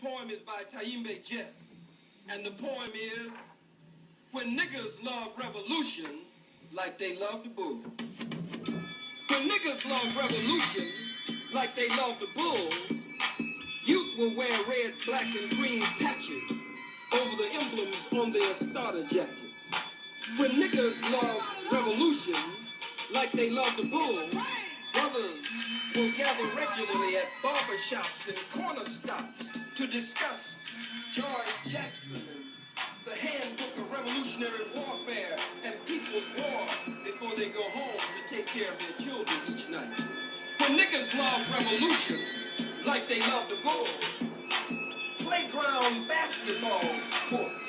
poem is by BOOGIE'S, and the poem is, when niggas love revolution like they love the bulls. When niggas love revolution like they love the bulls, youth will wear red, black, and green patches over the emblems on their starter jackets. When niggas love revolution like they love the bulls, brothers will gather regularly at barbershops and corner stops to discuss George Jackson and the handbook of revolutionary warfare and people's war before they go home to take care of their children each night. When niggas love revolution like they love the bulls, playground basketball courts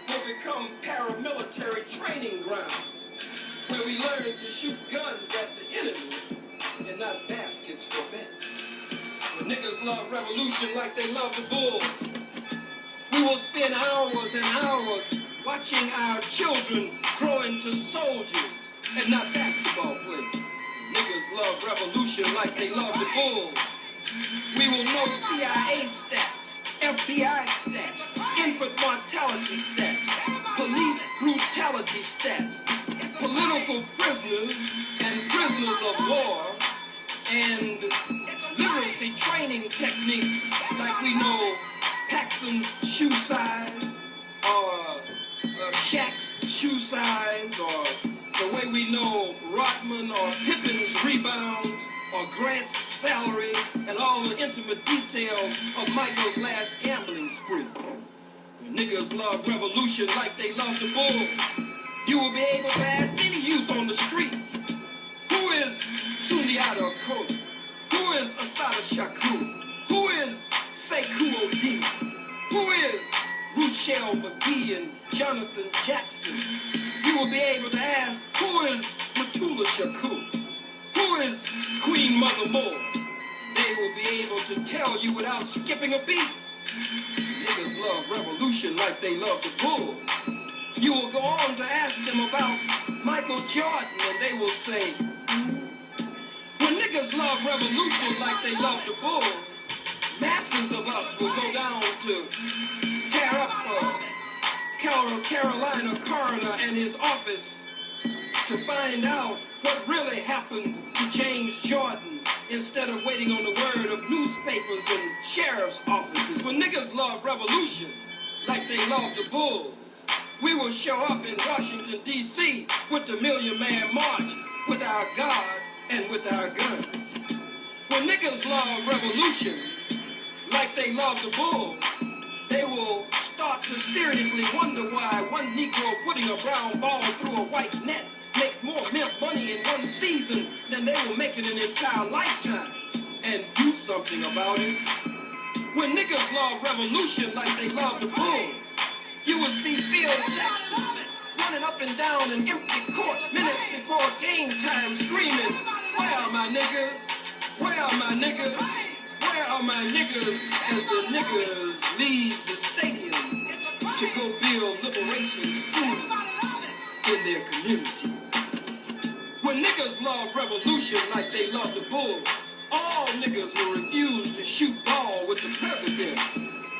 will become paramilitary training grounds where we learn to shoot guns at the enemy and not baskets for bets. When niggas love revolution like they love the bulls, we will spend hours and hours watching our children grow into soldiers and not basketball players. Niggas love revolution like they love the bulls. We will know CIA stats, FBI stats, infant mortality stats, police brutality stats, political prisoners and prisoners of war, and literacy training techniques like we know Paxson's shoe size, or Shaq's shoe size, or the way we know Rodman or Pippen's rebounds, or Grant's salary, and all the intimate details of Michael's last gambling spree. Niggas love revolution like they love the bulls. You will be able to ask any youth on the street, who is Sundiata Acoli? Who is Assata Shakur? Who is Sekou Odi? Who is Ruchell McGee and Jonathan Jackson? You will be able to ask, who is Matula Shakur? Who is Queen Mother Moore? They will be able to tell you without skipping a beat. Niggas love revolution like they love the bull. You will go on to ask them about Michael Jordan, and they will say, when niggas love revolution like they love the bull, masses of us will go down to tear up Carolina coroner and his office to find out what really happened to James Jordan instead of waiting on the word of newspapers and sheriff's offices. When niggas love revolution like they love the bulls, we will show up in Washington, D.C. with the Million Man March, with our God and with our guns. When niggas love revolution like they love the bulls, they will start to seriously wonder why one Negro putting a brown ball through a white net makes more mint money in one season than they will make in an entire lifetime, and do something about it. When niggas love revolution like they love the bulls, you will see Phil Jackson running up and down an empty court minutes before game time screaming, where are my niggas? Where are my niggas? Where are my niggas? As the niggas leave the stadium to go build liberation schools in their community. When niggas love revolution like they love the bulls, all niggas will refuse to shoot ball with the president,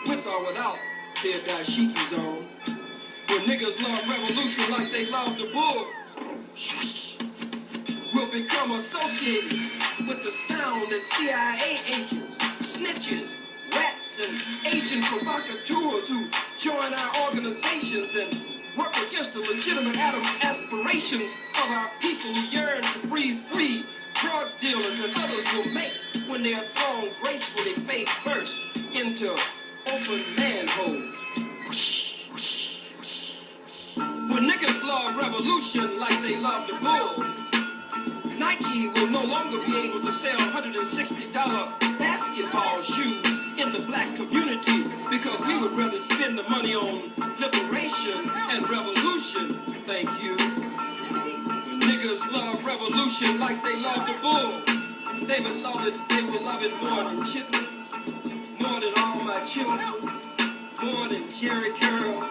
with or without their dashikis on. When niggas love revolution like they love the bulls, will become associated with the sound that CIA agents, snitches, rats, and agent provocateurs who join our organizations and work against the legitimate aspirations of our people who yearn to breathe free, drug dealers and others will make when they are thrown gracefully face first into open manholes. When niggas love revolution like they love the bulls, Nike will no longer be able to sell $160 basketball shoes in the black community because we would rather spend the money on liberation and revolution. Thank you. When niggas love revolution like they love the bulls, they will love it more than chitlins, more than all my children, more than Jerry Curl,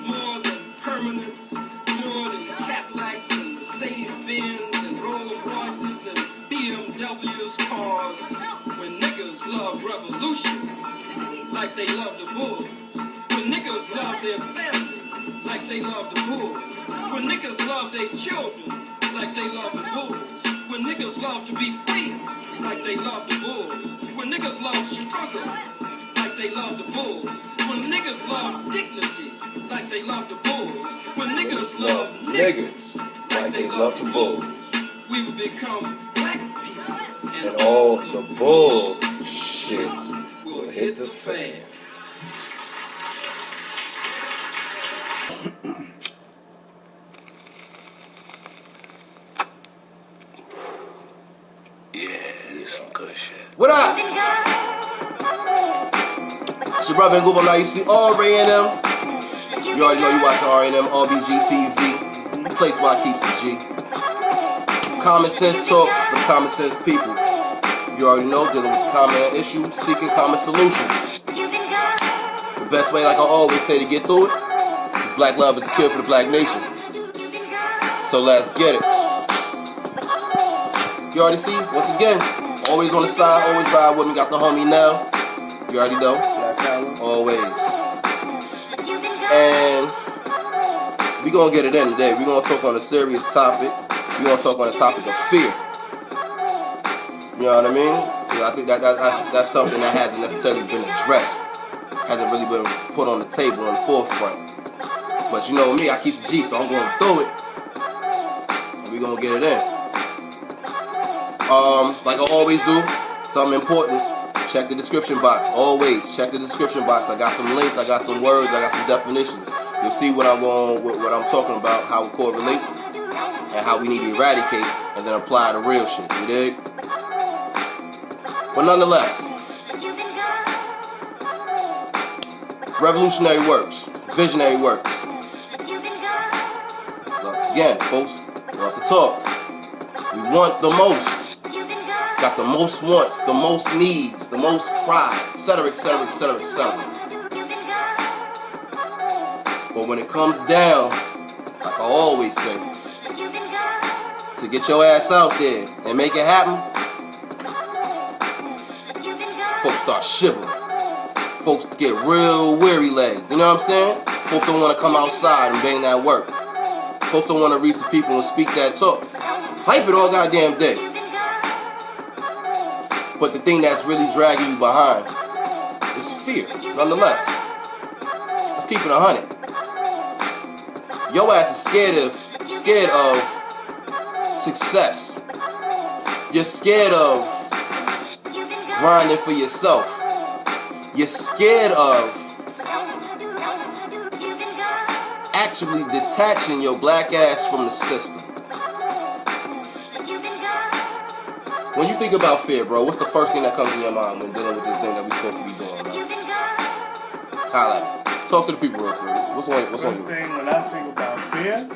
more than permanents, more than Cadillacs and Mercedes-Benz and Rolls-Royces and BMWs BMW's cars when niggas love revolution like they love the Bulls. When niggas love their family like they love the Bulls. When niggas love their children like they love the Bulls. When niggas love to be free like they love the Bulls. When niggas love struggle like they love the Bulls. When niggas love dignity like they love the Bulls. When niggas love niggas like they love the Bulls. We will become black people. And all the bullshit will hit the fan. Yeah, some good shit. What up? It's your brother and Google. Now you see R&M. You already know you watching R&M, RBGTV. Place where I keeps it G. Common sense talk for common sense people. You already know, dealing with common issues, seeking common solutions. The best way, like I always say, to get through it is black love is the cure for the black nation. So let's get it. You already see, once again, always on the side, always ride with me. Got the homie now. You already know. Always. And we gonna get it in today. We gonna talk on a serious topic. We gonna talk on the topic of fear. You know what I mean? I think that's something that hasn't necessarily been addressed. Hasn't really been put on the table, on the forefront. But you know me, I keep the G, so I'm gonna do it. And we gonna get it in. Like I always do, something important. Check the description box. Always check the description box. I got some links, I got some words, I got some definitions. You'll see what I'm talking about, how it correlates, and how we need to eradicate, and then apply the real shit. You dig? But nonetheless, revolutionary works, visionary works. Once again, folks, we want to talk. We want the most. Got the most wants, the most needs, the most cries, etc., etc., etc., etc. But when it comes down, like I always say, to get your ass out there and make it happen, folks start shivering. Folks get real weary-legged. You know what I'm saying? Folks don't want to come outside and bang that work. Folks don't want to reach the people and speak that talk. Type it all goddamn day. But the thing that's really dragging you behind is fear, nonetheless. Let's keep it 100. Your ass is scared of success. You're scared of grinding for yourself. You're scared of actually detaching your black ass from the system. When you think about fear, bro, what's the first thing that comes in your mind when dealing with this thing that we're supposed to be doing, man? Highlight it. Talk to the people real quick. What's on you? First thing when I think about fear,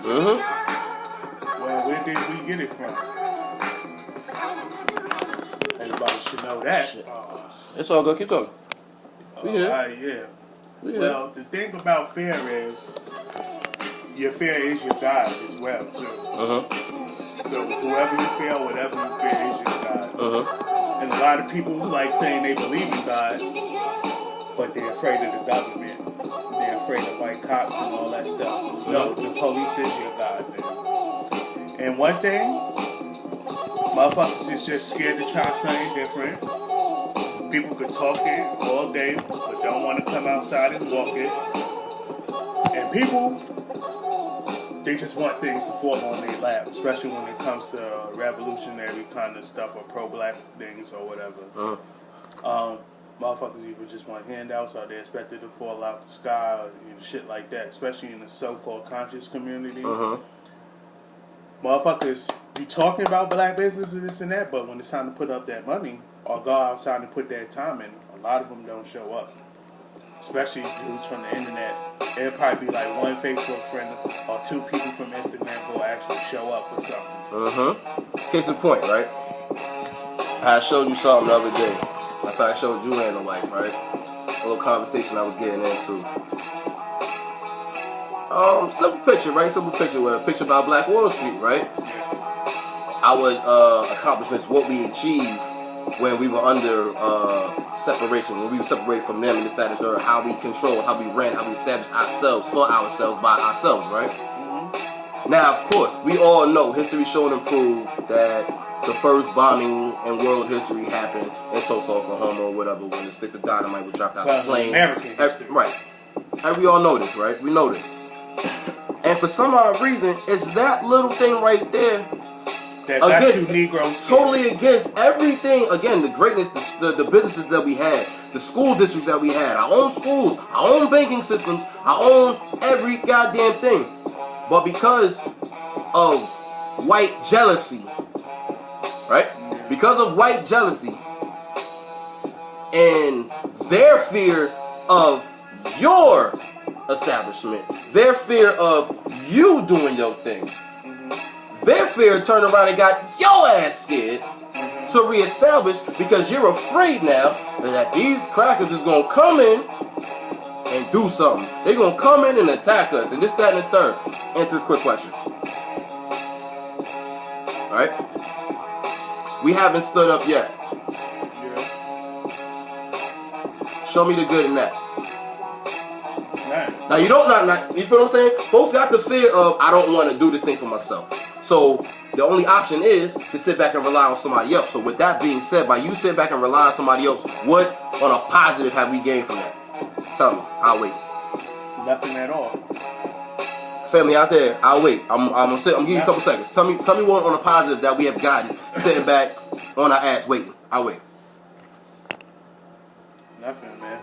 well, where did we get it from? Everybody should know that. It's all good. Keep talking. We here. Right, yeah. Well, the thing about fear is your fear is your God as well, too. So whoever you fear, whatever you fear is your God. And a lot of people like saying they believe in God, but they're afraid of the government. They're afraid of white cops and all that stuff. No, the police is your God, man. And one thing, motherfuckers is just scared to try something different. People could talk it all day, but don't want to come outside and walk it. And people, they just want things to fall on their lap, especially when it comes to revolutionary kind of stuff or pro-black things or whatever. Motherfuckers either just want handouts or they're expected to fall out the sky or shit like that, especially in the so-called conscious community. Motherfuckers be talking about black businesses, this and that, but when it's time to put up that money or go outside and put that time in, a lot of them don't show up. Especially dudes from the internet. It'll probably be like one Facebook friend or two people from Instagram who will actually show up for something. Case in point, right? I showed you something the other day. In fact, I showed you and the wife, right? A little conversation I was getting into. Simple picture, right? Simple picture with a picture about Black Wall Street, right? our accomplishments, what we achieved when we were under separation, when we were separated from them and this, that, and the third, how we controlled, how we ran, how we established ourselves for ourselves by ourselves, right? Mm-hmm. Now, of course, we all know history showing and proved that the first bombing in world history happened in Tulsa, Oklahoma, or whatever, when the sticks of dynamite were dropped out of the plane. American history. Right. And we all know this, right? We know this. And for some odd reason, it's that little thing right there that got you Negroes totally against everything. Again, the greatness, the businesses that we had, the school districts that we had, our own schools, our own banking systems, our own every goddamn thing. But because of white jealousy, right? Because of white jealousy and their fear of your establishment, their fear of you doing your thing, their fear turned around and got your ass scared to reestablish, because you're afraid now that these crackers is going to come in and do something. They're going to come in and attack us and this, that, and the third. Answer this quick question. Alright? We haven't stood up yet. Yeah. Show me the good in that. Right. Now you don't not you feel what I'm saying? Folks got the fear of, I don't want to do this thing for myself. So the only option is to sit back and rely on somebody else. So with that being said, by you sitting back and relying on somebody else, what on a positive have we gained from that? Tell me. I'll wait. Nothing at all. Family out there, I'll wait. I'm gonna give you a couple seconds. Tell me one on a positive that we have gotten sitting back on our ass waiting. I'll wait. Nothing, man.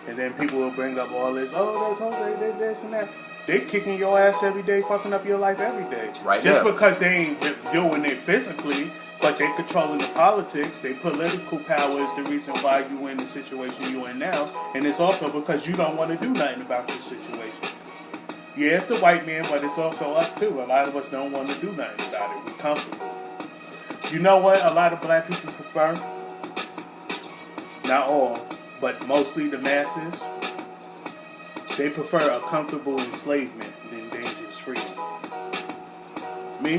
And then people will bring up all this, they this and that. They kicking your ass every day, fucking up your life every day. Right Just now. because they ain't doing it physically, but they controlling the politics, they political power is the reason why you in the situation you in now. And it's also because you don't want to do nothing about your situation. Yeah, it's the white man, but it's also us too. A lot of us don't want to do nothing about it. We're comfortable. You know what a lot of black people prefer? Not all, but mostly the masses. They prefer a comfortable enslavement than dangerous freedom. Me?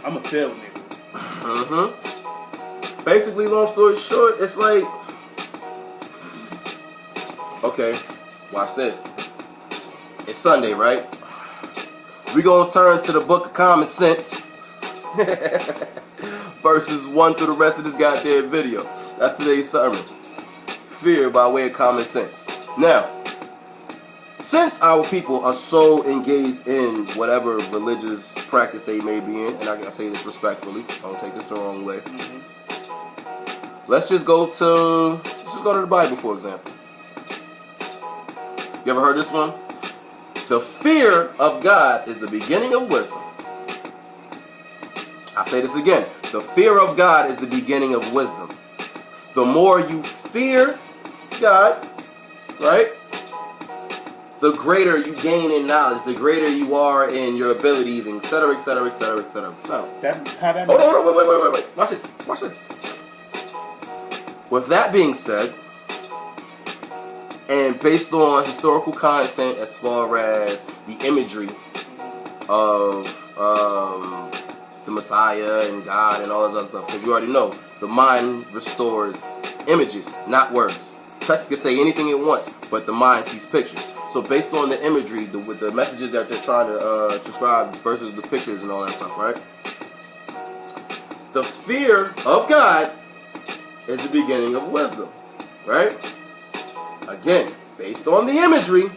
I'm a failed nigga. Basically, long story short, it's like, okay, watch this. It's Sunday, right? We gonna turn to the book of common sense. Verses 1 through the rest of this goddamn video. That's today's sermon. Fear by way of common sense. Now, since our people are so engaged in whatever religious practice they may be in, and I say this respectfully, don't take this the wrong way. Let's just go to the Bible, for example. You ever heard this one? The fear of God is the beginning of wisdom. I say this again. The fear of God is the beginning of wisdom. The more you fear God, right? The greater you gain in knowledge, the greater you are in your abilities, and et cetera, et cetera, et cetera, et cetera, et cetera. Hold on, wait. Watch this. With that being said, and based on historical content as far as the imagery of the Messiah and God and all this other stuff, because you already know, the mind restores images, not words. Text can say anything it wants, but the mind sees pictures. So based on the imagery, with the messages that they're trying to describe versus the pictures and all that stuff, right? The fear of God is the beginning of wisdom, right? Again, based on the imagery,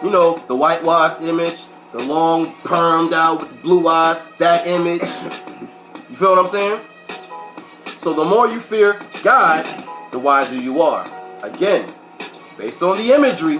you know, the whitewashed image, the long permed out with the blue eyes, that image. You feel what I'm saying? So the more you fear God, the wiser you are. Again, based on the imagery,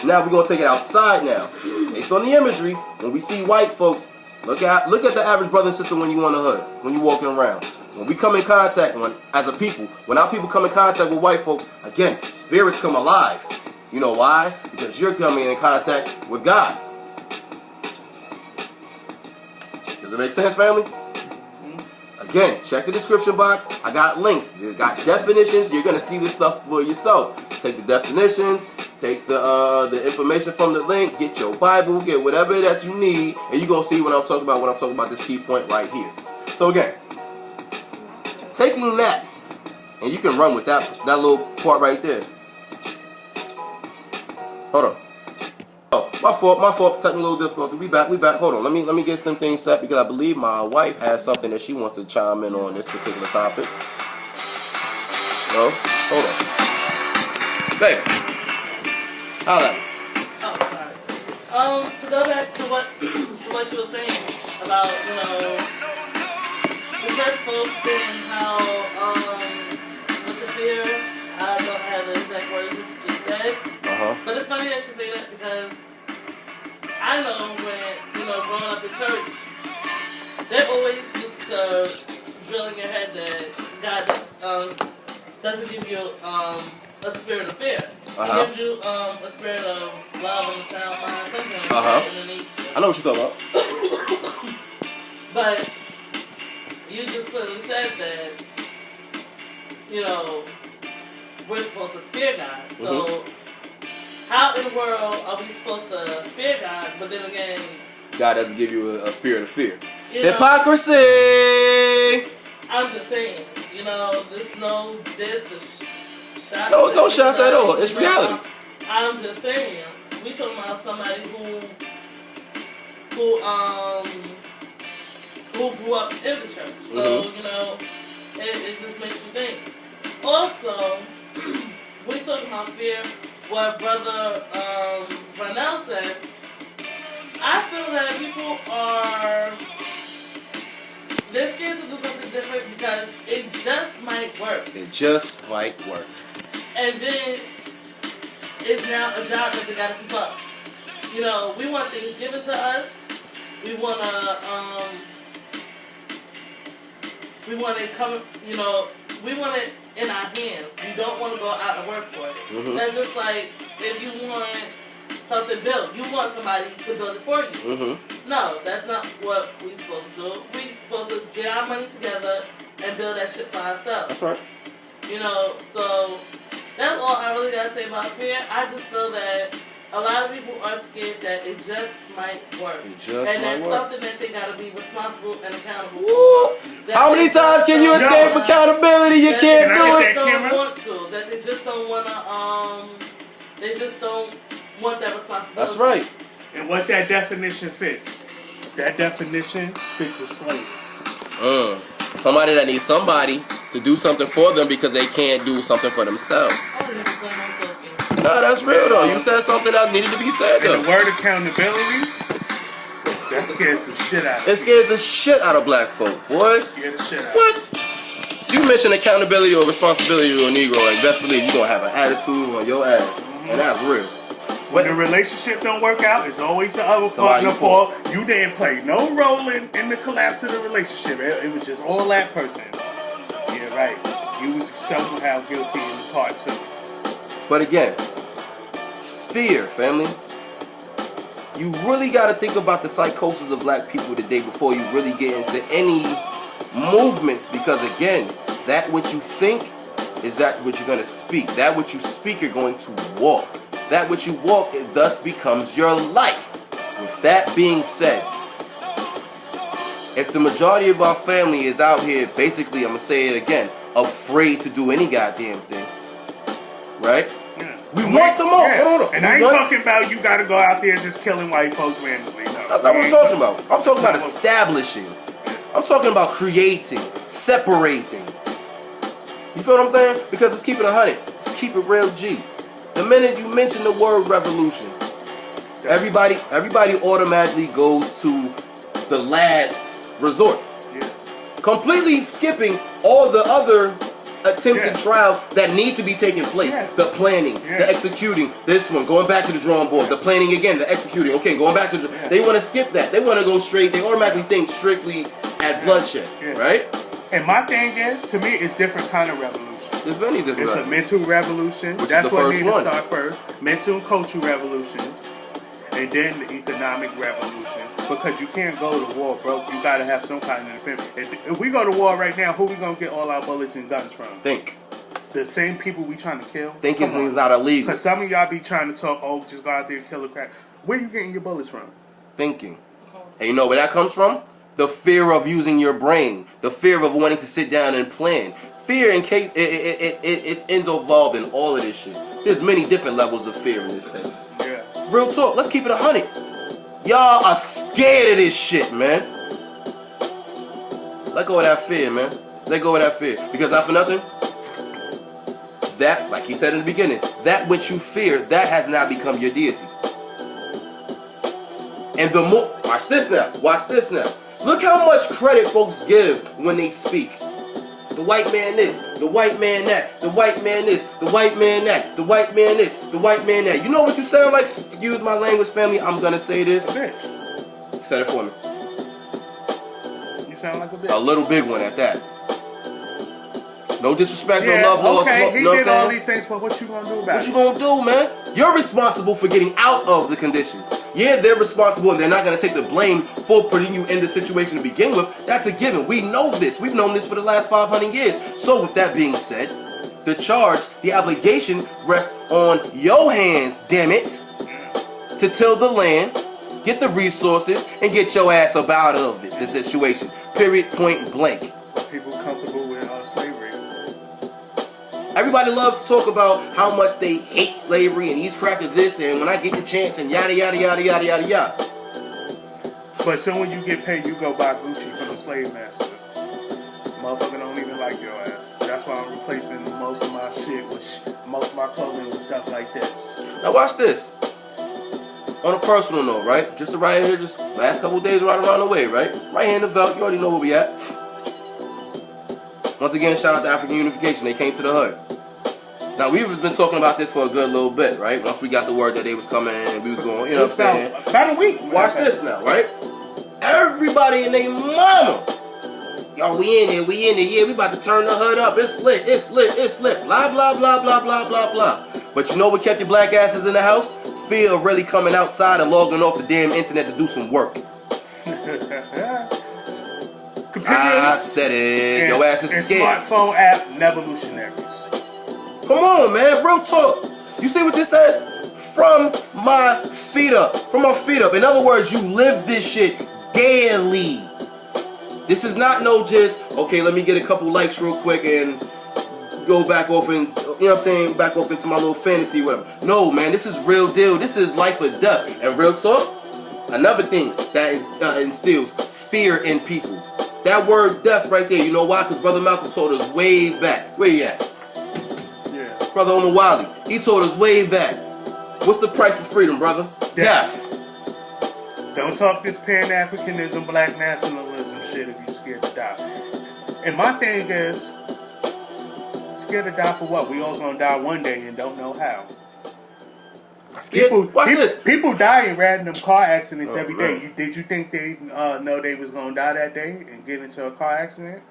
now we're going to take it outside now. Based on the imagery, when we see white folks, look at the average brother and sister when you on the hood, when you walking around. When we come in contact, as a people, when our people come in contact with white folks, again, spirits come alive. You know why? Because you're coming in contact with God. Does it make sense, family? Again, check the description box. I got links. It's got definitions. You're going to see this stuff for yourself. Take the definitions, Take the information from the link, get your Bible, get whatever that you need, and you're going to see what I'm talking about when I'm talking about this key point right here. So again, taking that, and you can run with that little part right there. Hold on. Oh, my fault, technical difficulty. We back. Hold on, let me get some things set because I believe my wife has something that she wants to chime in on this particular topic. No? Hold on. Baby. Holla. Oh, sorry. To go back to what you were saying about, the church folks and how, with the fear, I don't have the exact words that you just said. But it's funny that you say that because I know when, growing up in church, they always used to drill in your head that God doesn't give you a spirit of fear. He gives you a spirit of love and a sound mind, something like that underneath. I know what you're talking about. But you just clearly said that, we're supposed to fear God. So how in the world are we supposed to fear God, but then again, God doesn't give you a spirit of fear? Hypocrisy! I'm just saying, there's no diss or shot. No shots at all. It's reality. I'm just saying, we talking about somebody who grew up in the church. So, it just makes you think. Also, we talking about fear. What Brother Ronell said, I feel that people they're scared to do something different because it just might work. It just might work. And then it's now a job that they gotta keep up. We want things given to us. We want it coming, we want it in our hands. We don't want to go out and work for it. That's just like if you want something built, you want somebody to build it for you. No, that's not what we're supposed to do. We're supposed to get our money together and build that shit for ourselves. That's right. So that's all I really gotta say about fear. I just feel that a lot of people are scared that it just might work. And that's something that they gotta be responsible and accountable for. How many times can you escape accountability? You can't do it. That they just don't wanna they just don't want that responsibility. That's right. And what that definition fits. That definition fits a slave. Somebody that needs somebody to do something for them because they can't do something for themselves. No, that's real though. You said something that needed to be said though. And the word accountability, that scares the shit out of it scares the shit out of black folk, boy. Scares the shit out. What? You mention accountability or responsibility to a Negro, and best believe you're gonna have an attitude on your ass. And that's real. When the relationship don't work out, it's always the other partner's fault. You didn't play no role in the collapse of the relationship. It was just all that person. Yeah, right. You was somehow guilty in the part too. But again, fear, family. You really got to think about the psychosis of black people today before you really get into any movements, because again, that what you think is that what you're going to speak. That what you speak, you're going to walk. That what you walk, it thus becomes your life. With that being said, if the majority of our family is out here, basically, I'm going to say it again, afraid to do any goddamn thing, right? Yeah. We want them all. Yeah. Hold on. And I ain't talking about you got to go out there just killing white folks randomly. No. That's not what I'm talking about. I'm talking about establishing. I'm talking about creating, separating. You feel what I'm saying? Because let's keep it 100. Let's keep it real G. The minute you mention the word revolution, everybody automatically goes to the last resort. Yeah. Completely skipping all the other attempts and trials that need to be taking place. Yeah. The planning, the executing, this one, going back to the drawing board, the planning again, the executing, okay, going back to the... They want to skip that. They want to go straight. They automatically think strictly at bloodshed, right? And my thing is, to me, it's different kind of revolution. There's many different It's a mental revolution. Which That's is the what first needs one. to start first. Mental and cultural revolution. And then the economic revolution. Because you can't go to war broke. You got to have some kind of independence. If we go to war right now, who we going to get all our bullets and guns from? Think. The the same people we trying to kill. Thinking things not illegal. Because some of y'all be trying to talk, oh, just go out there and kill a crack. Where you getting your bullets from? Thinking. And you know where that comes from? The fear of using your brain. The fear of wanting to sit down and plan. Fear in case it's involved in all of this shit. There's many different levels of fear in this thing. Yeah. Real talk. Let's keep it 100. Y'all are scared of this shit, man. Let go of that fear, man. Let go of that fear. Because not for nothing, that, like he said in the beginning, that which you fear, that has now become your deity. And the more, watch this now. Look how much credit folks give when they speak. The white man this, the white man that, the white man this, the white man that, the white man this, the white man that. You know what you sound like? Excuse my language, family. I'm gonna say this. Bitch. Say it for me. You sound like a bitch. A little big one at that. No disrespect, Yeah, no love lost. okay, You he know what I'm did all saying? these things, but what you gonna do about What it? you gonna do, man? You're responsible for getting out of the condition. Yeah, they're responsible and they're not gonna take the blame for putting you in the situation to begin with. That's a given. We know this. We've known this for the last 500 years. So with that being said, the charge, the obligation rests on your hands, damn it, to till the land, get the resources, and get your ass up out of it, the situation. Period, point blank. Are people comfortable with slavery? Everybody loves to talk about how much they hate slavery and these crackers this and when I get the chance and yada yada yada yada yada yada. But so when you get paid, you go buy Gucci from the slave master. Motherfucker don't even like your ass. That's why I'm replacing most of my shit with most of my clothing with stuff like this. Now watch this. On a personal note, right? Just right here, just last couple days right around the way, right? Right here in the Veld, you already know where we at. Once again, shout out to African Unification. They came to the hood. Now, we've been talking about this for a good little bit, right? Once we got the word that they was coming in and we was going, you know what I'm saying? About a week. Watch this now, right? Everybody and their mama. Yo, we in there, yeah, we about to turn the hood up. It's lit. Blah, blah, blah, blah, blah, blah, blah. But you know what kept your black asses in the house? Fear of really coming outside and logging off the damn internet to do some work. I said it. Your ass is scared. Smartphone app nevolutionaries. Come on, man. Real talk. You see what this says? From my feet up. From my feet up. In other words, you live this shit daily. This is not no just, okay, let me get a couple likes real quick and go back off and, you know what I'm saying, back off into my little fantasy, whatever. No, man, this is real deal. This is life or death. And real talk, another thing that instills fear in people. That word death right there, you know why? Because Brother Malcolm told us way back. Where you at? Yeah. Brother Omawali, he told us way back. What's the price for freedom, brother? Death. Don't talk this Pan-Africanism, black nationalism shit if you scared to die. And my thing is, scared to die for what? We all gonna die one day and don't know how. People die in random car accidents every day. Did you think they know they was gonna die that day and get into a car accident?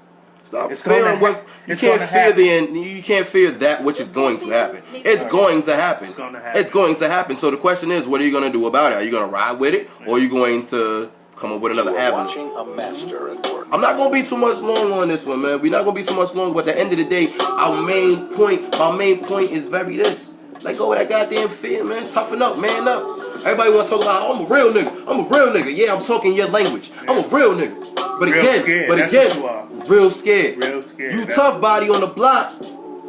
Stop fearing what you can't fear you can't fear that which is going to happen. It's going to happen. It's going to happen. So the question is, what are you gonna do about it? Are you gonna ride with it, or are you going to come up with another avenue? I'm not gonna be too much long on this one, man. We're not gonna be too much long. But at the end of the day, my main point is very this. Let go of that goddamn fear, man. Toughen up, man up. Everybody want to talk about, I'm a real nigga. Yeah, I'm talking your language. I'm a real nigga. But again, real scared. You tough body on the block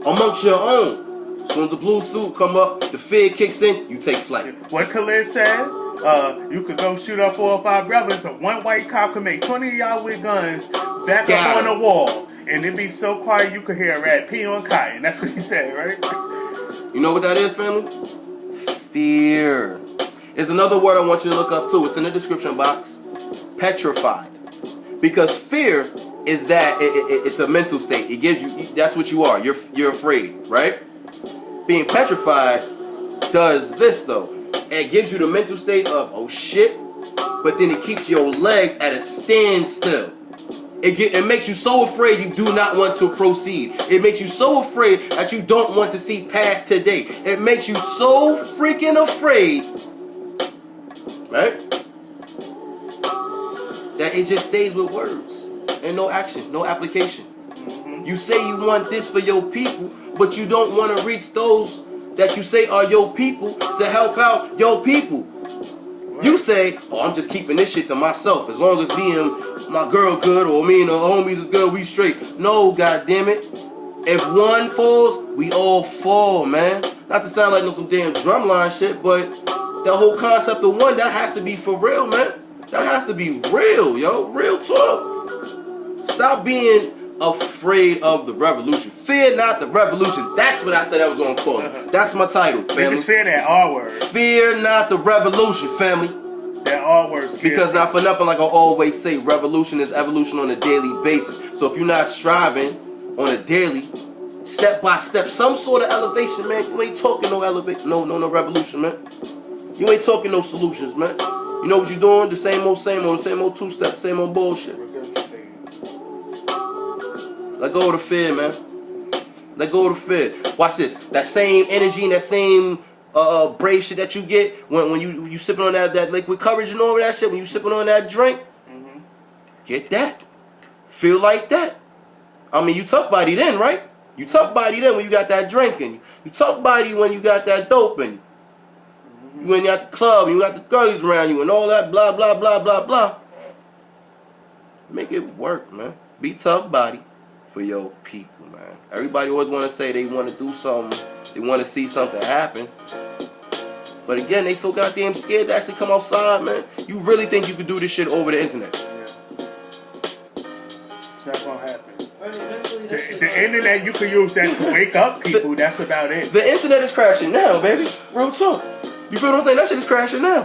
amongst your own. As soon as the blue suit come up, the fear kicks in, you take flight. What Khalid said, you could go shoot up 4 or 5 brothers, and one white cop could make 20 of y'all with guns back up on the wall. And it'd be so quiet you could hear a rat pee on cotton. That's what he said, right? You know what that is, family? Fear. There's another word I want you to look up too. It's in the description box. Petrified. Because fear is that it's a mental state. It gives you, that's what you are. You're afraid, right? Being petrified does this though. It gives you the mental state of, oh shit, but then it keeps your legs at a standstill. It makes you so afraid you do not want to proceed. It makes you so afraid that you don't want to see past today. It makes you so freaking afraid, right? That it just stays with words and no action, no application. You say you want this for your people, but you don't want to reach those that you say are your people to help out your people. You say, oh, I'm just keeping this shit to myself. As long as me and my girl good, or me and the homies is good, we straight. No, goddammit. If one falls, we all fall, man. Not to sound like no some damn drumline shit, but the whole concept of one, that has to be for real, man. That has to be real, yo. Real talk. Stop being afraid of the revolution. Fear not the revolution. That's what I said I was gonna call it. That's my title, family. Niggas fear that R word. Fear not the revolution, family. That R word. Because not for nothing, like I always say, revolution is evolution on a daily basis. So if you're not striving on a daily, step by step, some sort of elevation, man, you ain't talking no no revolution, man. You ain't talking no solutions, man. You know what you're doing? The same old, two-step, same old bullshit. Let go of the fear, man. Let go of the fear. Watch this. That same energy and that same brave shit that you get when you sipping on that liquid courage and all of that shit, when you sipping on that drink, get that. Feel like that. I mean, you tough body then, right? You tough body then when you got that drink in you. You tough body when you got that dope in you. You when you at the club and you got the girlies around you and all that blah, blah, blah, blah, blah. Make it work, man. Be tough body for your people, man. Everybody always want to say they want to do something. They want to see something happen. But again, they so goddamn scared to actually come outside, man. You really think you could do this shit over the internet? It's not going to happen. The internet, you can use that to wake up people. That's about it. The internet is crashing now, baby. Real talk. You feel what I'm saying? That shit is crashing now.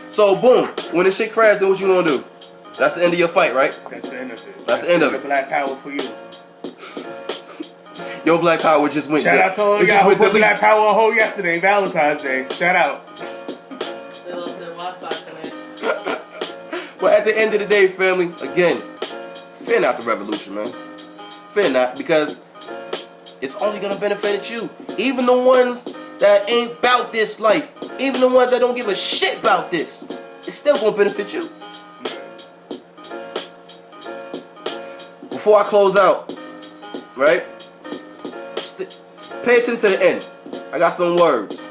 So, boom. When the shit crashes, then what you gonna do? That's the end of your fight, right? That's the end of it. That's the end of it. Black power for you. Your black power just went. Shout out to all y'all who put black power on hold yesterday, Valentine's Day. Shout out. But at the end of the day, family, again, fear not the revolution, man. Fear not, because it's only gonna benefit you. Even the ones that ain't about this life, even the ones that don't give a shit about this, it's still gonna benefit you. Before I close out, right? Pay attention to the end. I got some words.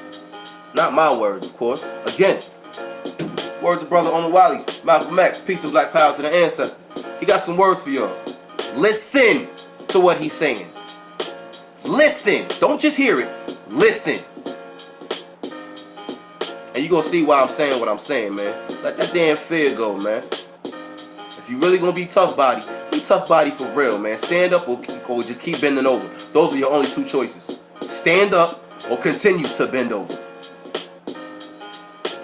Not my words, of course. Again, words of Brother Omar Wally, Malcolm X, peace and black power to the ancestors. He got some words for y'all. Listen to what he's saying. Listen. Don't just hear it. Listen. And you're going to see why I'm saying what I'm saying, man. Let that damn fear go, man. If you really going to be tough body for real, man. Stand up or just keep bending over. Those are your only two choices. Stand up or continue to bend over.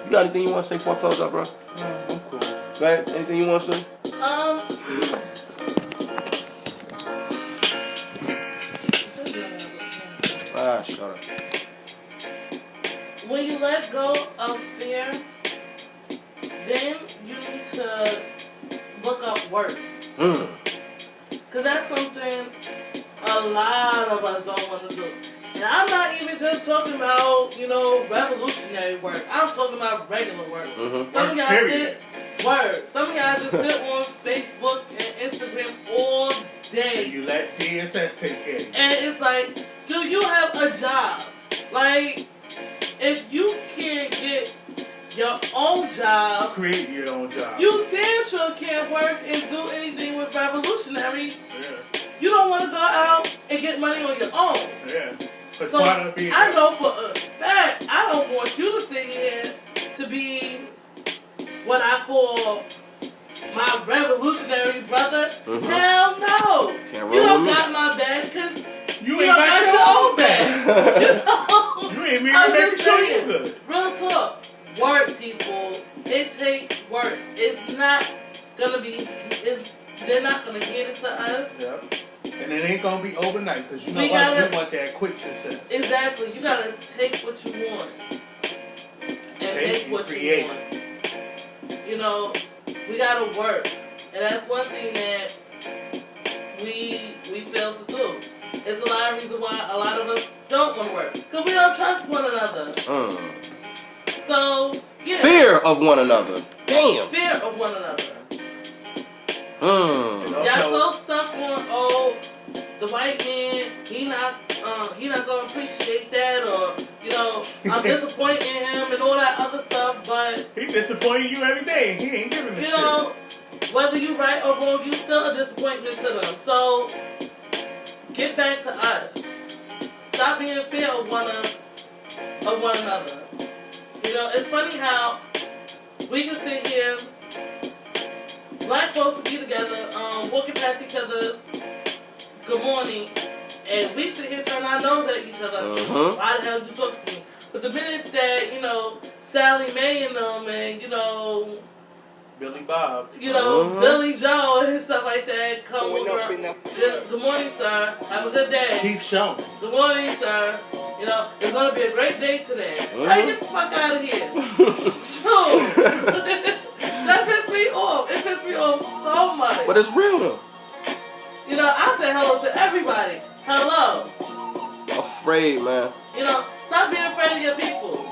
You got anything you want to say before I close up, bro? I'm cool. Right? Anything you want to say? Shut up. When you let go of fear, then you need to look up work. Because that's something a lot of us don't want to do. And I'm not even just talking about, revolutionary work. I'm talking about regular work. Some of y'all Some of y'all just sit on Facebook and Instagram all day. You let DSS take care of you. And it's like, do you have a job? Like, if you can't get your own job, create your own job. You damn sure can't work and do anything with revolutionary. Yeah. You don't want to go out and get money on your own. Yeah. So I know for a fact, I don't want you to sit here to be what I call my revolutionary brother. Hell no. You don't got my back because you ain't got your own back. You ain't even making sure you good. Real talk. Work, people. It takes work. It's not gonna be. They're not gonna get it to us. Yep. And it ain't gonna be overnight because we want that quick success. Exactly. You gotta take what you want and make what you want. We gotta work, and that's one thing that we fail to do. It's a lot of reasons why a lot of us don't want to work because we don't trust one another. So yeah. Fear of one another. Damn. Fear of one another. Y'all so stuck on the white man. He not appreciate that, or, you know, I'm disappointed in him and all that other stuff, but... He disappointing you every day. He ain't giving a shit. You know, whether you right or wrong, you still a disappointment to them. So, get back to us. Stop being fair of one another. You know, it's funny how we can sit here, black folks can be together, walking past each other, good morning, and we sit here turning our nose at each other. Why the hell you talking to me? But the minute that, you know, Sally Mae and them and, you know, Billy Bob, you know, Billy Joe and stuff like that come over. Good morning, sir. Have a good day. Chief Showman. Good morning, sir. You know, it's going to be a great day today. Hey, get the fuck out of here. True. That pissed me off. It pissed me off so much. But it's real though. You know, I say hello to everybody. Hello. Afraid, man. You know, stop being afraid of your people.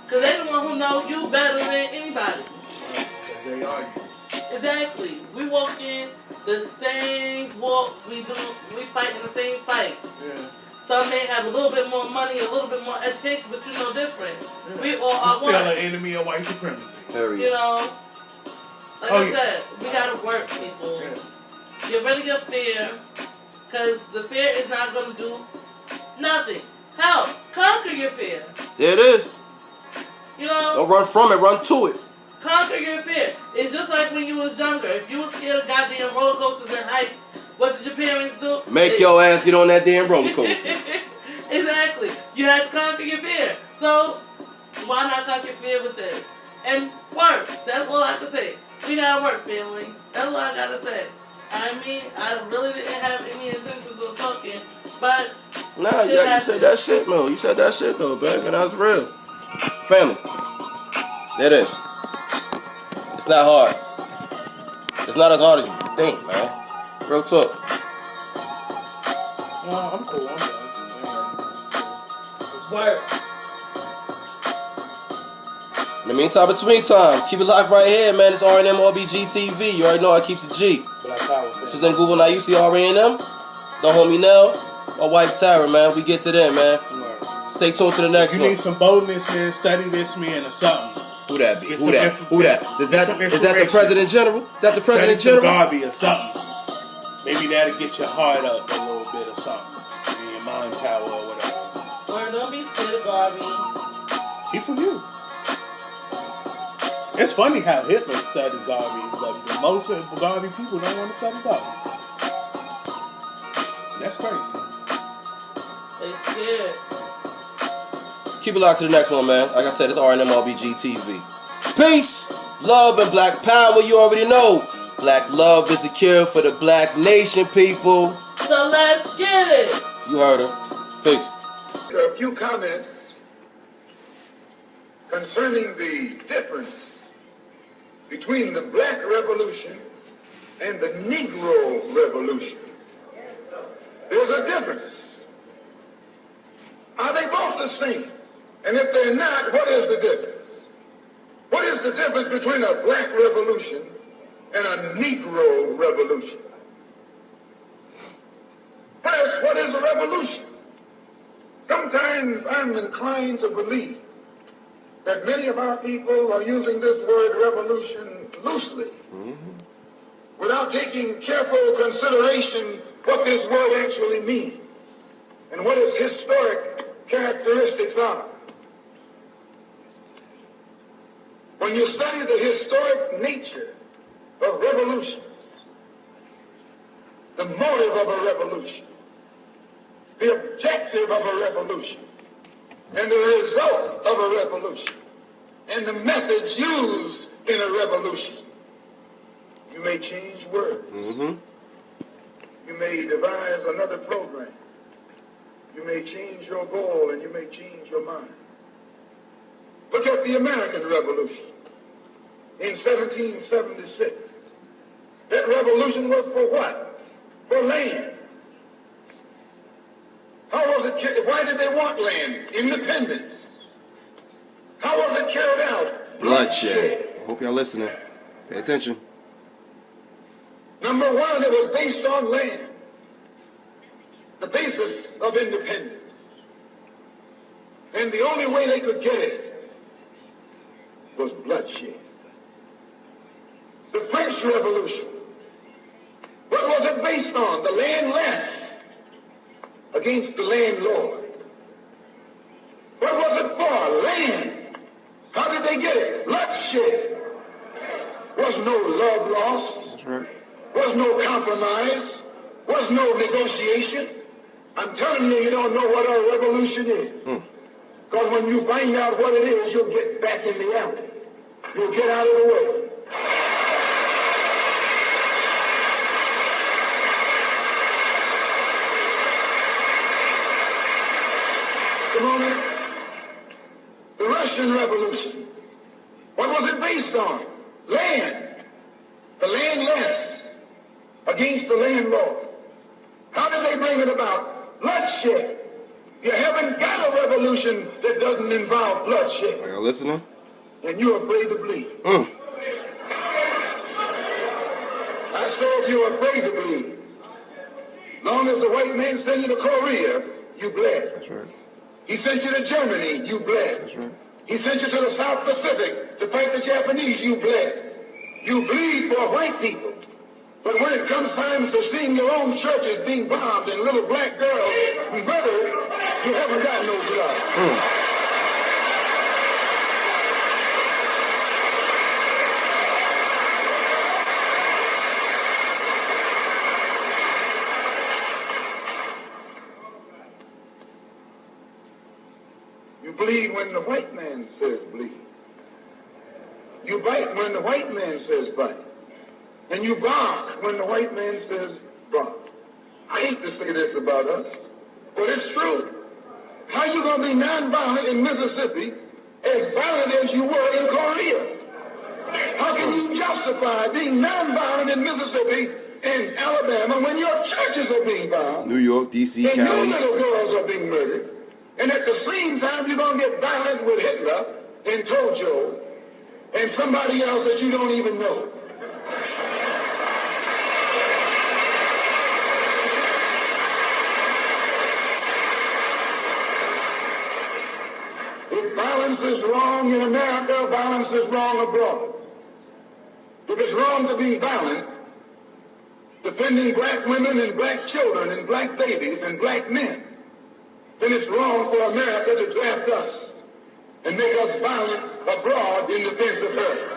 Because they the one who know you better than anybody. They are you. Exactly. We walk in the same walk. We fight in the same fight. Yeah. Some may have a little bit more money, a little bit more education, but you know different. Yeah. We all are still one. an enemy of white supremacy. Period. You know, like I said, we gotta work, people. Yeah. Get rid of your fear, because the fear is not gonna do nothing. Hell, conquer your fear. There it is. You know? Don't run from it, run to it. Conquer your fear. It's just like when you was younger. If you was scared of goddamn roller coasters and heights, what did your parents do? Make your ass get on that damn roller coaster. Exactly. You had to conquer your fear. So, why not conquer your fear with this? And work. That's all I can say. We gotta work, family. That's all I gotta say. I mean, I really didn't have any intentions of talking, but... Nah, yeah, you said that shit, though. You said that shit, though, baby. That's real. Family. There it is. It's not hard. It's not as hard as you think, man. Real talk. No, I'm cool. I'm done. Work. In the meantime, between time, keep it live right here, man. It's R&M RBG TV. You already know I keeps it G. Black Power. This is in Google now. You see R&M. Don't hold me now. My wife Tara, man. We gets it in, man. Stay tuned to the next You one. need some boldness, man. Study this, man, or something. Who that be? Get Who some that? Who that? Is that the President General? That the President Study some General? Garvey or something. Maybe that'll get your heart up a little bit or something. Maybe your mind power or whatever. Or don't be scared of Garvey. He from you. It's funny how Hitler studied Garvey, but most of the Garvey people don't want to study Garvey. That's crazy. They scared. Keep it locked to the next one, man. Like I said, it's R&M RBG TV. Peace, love, and black power. You already know. Black love is the cure for the black nation, people. So let's get it. You heard her. Peace. There are a few comments concerning the difference between the Black Revolution and the Negro Revolution. There's a difference. Are they both the same? And if they're not, what is the difference? What is the difference between a Black Revolution and a Negro Revolution? First, what is a revolution? Sometimes I'm inclined to believe that many of our people are using this word revolution loosely, without taking careful consideration what this word actually means and what its historic characteristics are. When you study the historic nature of revolutions, the motive of a revolution, the objective of a revolution, and the result of a revolution, and the methods used in a revolution, you may change words. You may devise another program. You may change your goal and you may change your mind. Look at the American Revolution in 1776. That revolution was for what? For land. How was it? Why did they want land? Independence. How was it carried out? Bloodshed. I hope y'all listening. Pay attention. Number one, it was based on land. The basis of independence. And the only way they could get it was bloodshed. The French Revolution, what was it based on? The landless against the landlord. What was it for? Land. How did they get it? Bloodshed. Was no love lost. That's right. Was no compromise. Was no negotiation. I'm telling you, you don't know what a revolution is. Because when you find out what it is, you'll get back in the alley. You'll get out of the way. Come on in. The Russian Revolution. What was it based on? Land. The landless against the landlord. How did they bring it about? Bloodshed. You haven't got a revolution that doesn't involve bloodshed. Are y'all listening? And you're afraid to bleed. I saw if you're afraid to bleed. Long as the white man sent you to Korea, you bled. That's right. He sent you to Germany, you bled. That's right. He sent you to the South Pacific to fight the Japanese, you bled. You bleed for white people. But when it comes time to seeing your own churches being bombed and little black girls murdered, you haven't got no blood. You bleed when the white man says bleed. You bite when the white man says bite. And you bark when the white man says bark. I hate to say this about us, but it's true. How you going to be nonviolent in Mississippi as violent as you were in Korea? How can you justify being nonviolent in Mississippi and Alabama when your churches are being bombed? New York, D.C., and Cali. your little girls are being murdered. And at the same time, you're going to get violent with Hitler and Tojo and somebody else that you don't even know. If violence is wrong in America, violence is wrong abroad. If it's wrong to be violent, defending black women and black children and black babies and black men, then it's wrong for America to draft us and make us violent abroad in defense of her.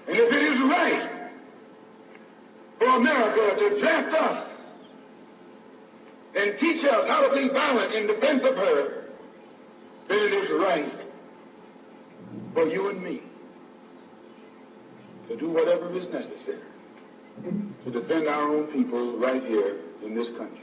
And if it is right for America to draft us and teach us how to be violent in defense of her, then it is right for you and me to do whatever is necessary to defend our own people right here in this country.